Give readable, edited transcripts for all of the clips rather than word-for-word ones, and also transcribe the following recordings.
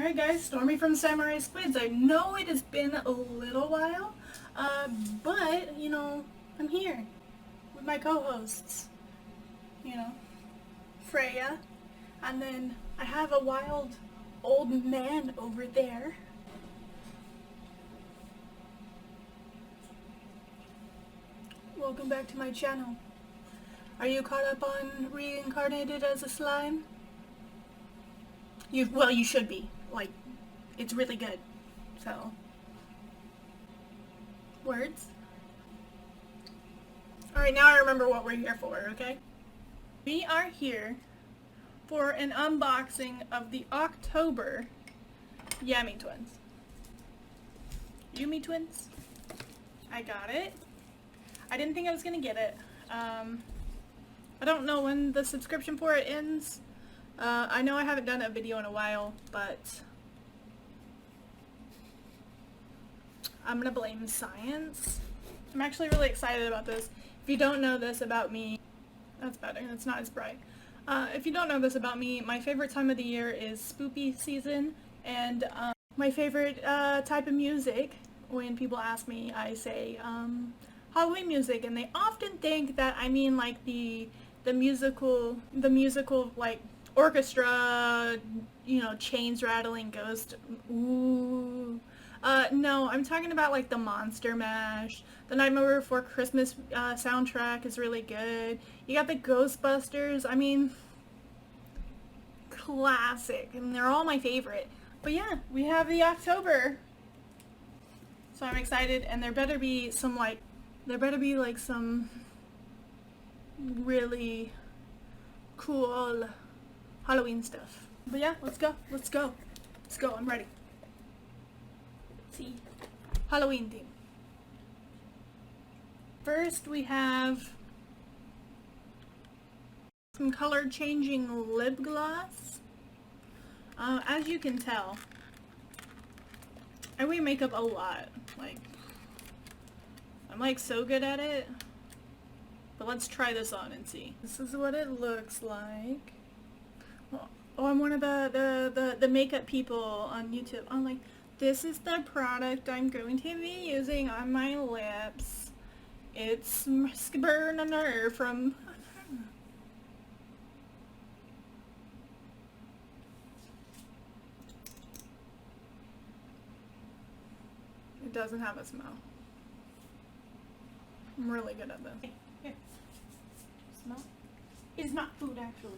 Alright guys, Stormy from Samurai Squids. I know it has been a little while, but, you know, I'm here with my co-hosts, you know, Freya, and then I have a wild old man over there. Welcome back to my channel. Are you caught up on Reincarnated as a Slime? Well, you should be. Like, it's really good. So, words? Alright, now I remember what we're here for, okay? We are here for an unboxing of the October Yumetwins. Yumetwins? I got it. I didn't think I was gonna get it. I don't know when the subscription for it ends. I know I haven't done a video in a while, but I'm gonna blame science. I'm actually really excited about this. If you don't know this about me, that's better, it's not as bright. If you don't know this about me, my favorite time of the year is spoopy season, and my favorite type of music, when people ask me, I say Halloween music, and they often think that I mean like the musical like orchestra, you know, chains rattling, ghost, ooh. No, I'm talking about like the Monster Mash. The Nightmare Before Christmas soundtrack is really good. You got the Ghostbusters, I mean, classic, and they're all my favorite. But yeah, we have the October, so I'm excited, and there better be like some really cool Halloween stuff. But yeah, let's go, I'm ready. See, Halloween theme. First we have some color changing lip gloss. As you can tell, I wear makeup a lot, like, I'm like so good at it. But let's try this on and see. This is what it looks like. Oh, I'm one of the makeup people on YouTube. I'm like, this is the product I'm going to be using on my lips. It's Burner from... It doesn't have a smell. I'm really good at this. Here. Smell? It's not food, actually.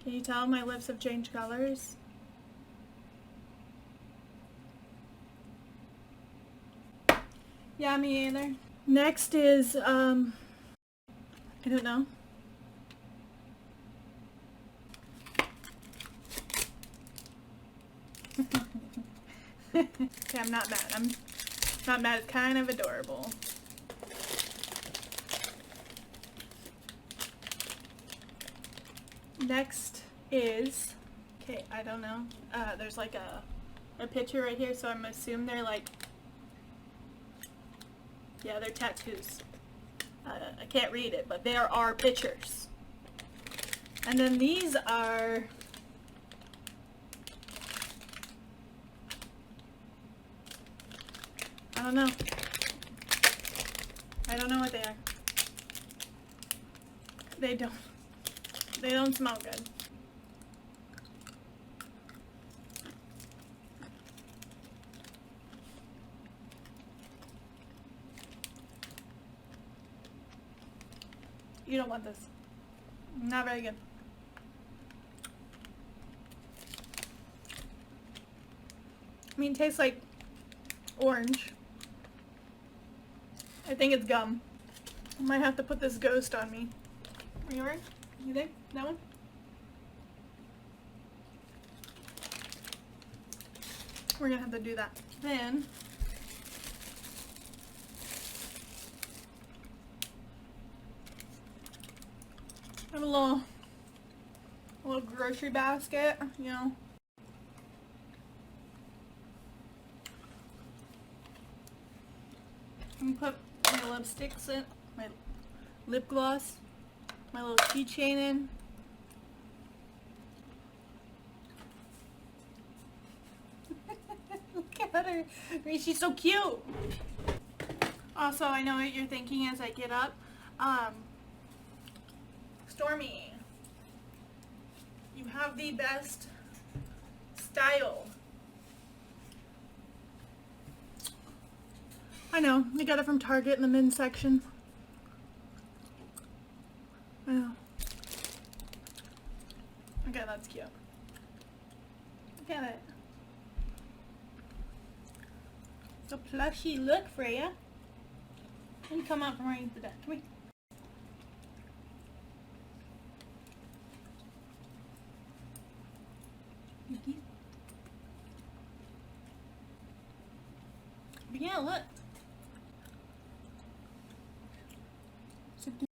Can you tell my lips have changed colors? Yeah, me either. Next is, I don't know. Okay, I'm not mad. I'm not mad. It's kind of adorable. Next is, okay, I don't know. There's like a picture right here, so I'm assuming they're like, yeah, they're tattoos. I can't read it, but there are pictures. And then these are, I don't know. I don't know what they are. They don't smell good. You don't want this. Not very good. I mean, it tastes like orange. I think it's gum. I might have to put this ghost on me. Are you ready? You think? That one? We're gonna have to do that. Then I have a little grocery basket, you know. And put my lipsticks my lip gloss, my little keychain in. Look at her. She's so cute. Also, I know what you're thinking as I get up. Stormy, you have the best style. I know, I got it from Target in the men's section. I know. Okay, that's cute. Look at it. It's a plushy look, Freya. Let me come out from underneath the desk. Come here. But yeah, look. So cute.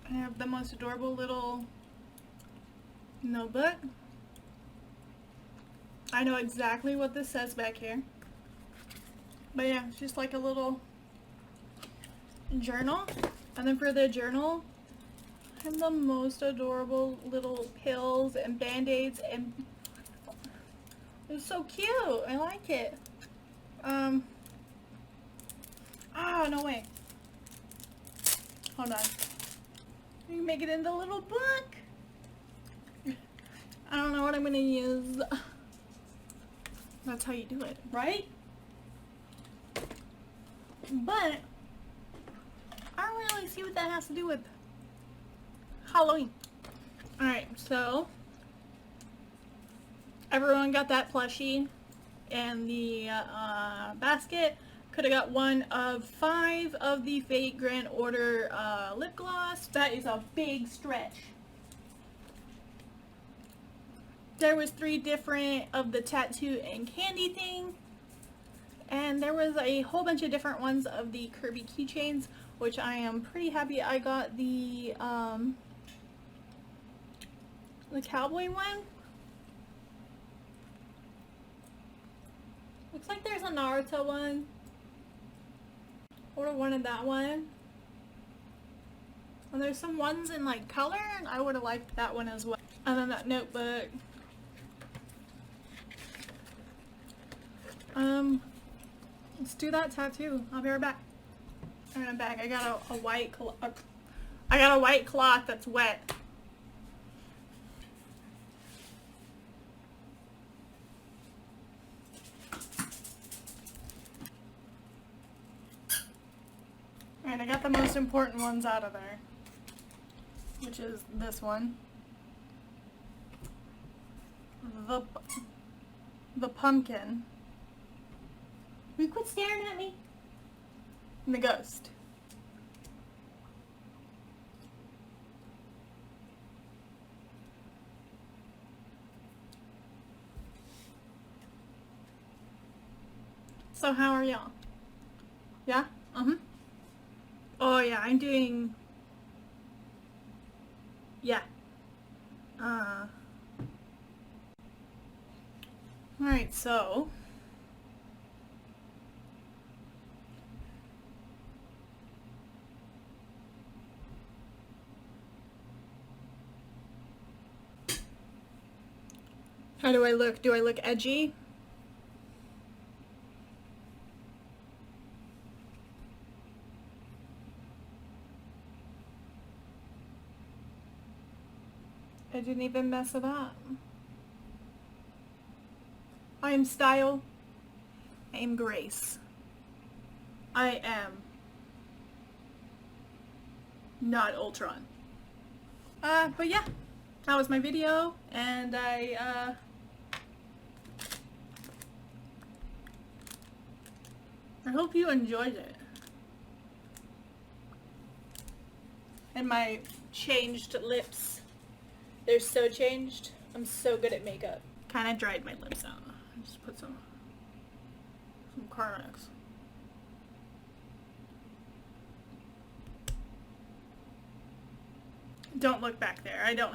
I have the most adorable little notebook. I know exactly what this says back here. But yeah, it's just like a little journal. And then for the journal, I have the most adorable little pills and band-aids, and it's so cute. I like it. Oh, no way. Hold on. You can make it into a little book. I don't know what I'm gonna use. That's how you do it, right? But I don't really see what that has to do with Halloween. Alright, so everyone got that plushie and the basket. Could have got one of 5 of the Fate Grand Order lip gloss. That is a big stretch. There was 3 different of the tattoo and candy thing. And there was a whole bunch of different ones of the Kirby keychains, which I am pretty happy I got the cowboy one. Looks like there's a Naruto one. I would have wanted that one. And there's some ones in like color, and I would have liked that one as well. And then that notebook. Let's do that tattoo. I'll be right back. I'm back. I got a white cloth that's wet. Alright, I got the most important ones out of there, which is this one. The pumpkin. Will you quit staring at me? And the ghost. So how are y'all? Yeah? Oh yeah, I'm doing... Yeah. Alright, so... How do I look? Do I look edgy? I didn't even mess it up. I am style. I am grace. I am not Ultron. But yeah, that was my video, and I hope you enjoyed it. And my changed lips. They're so changed. I'm so good at makeup. Kind of dried my lips out. Just put some Carmex. Don't look back there. I don't.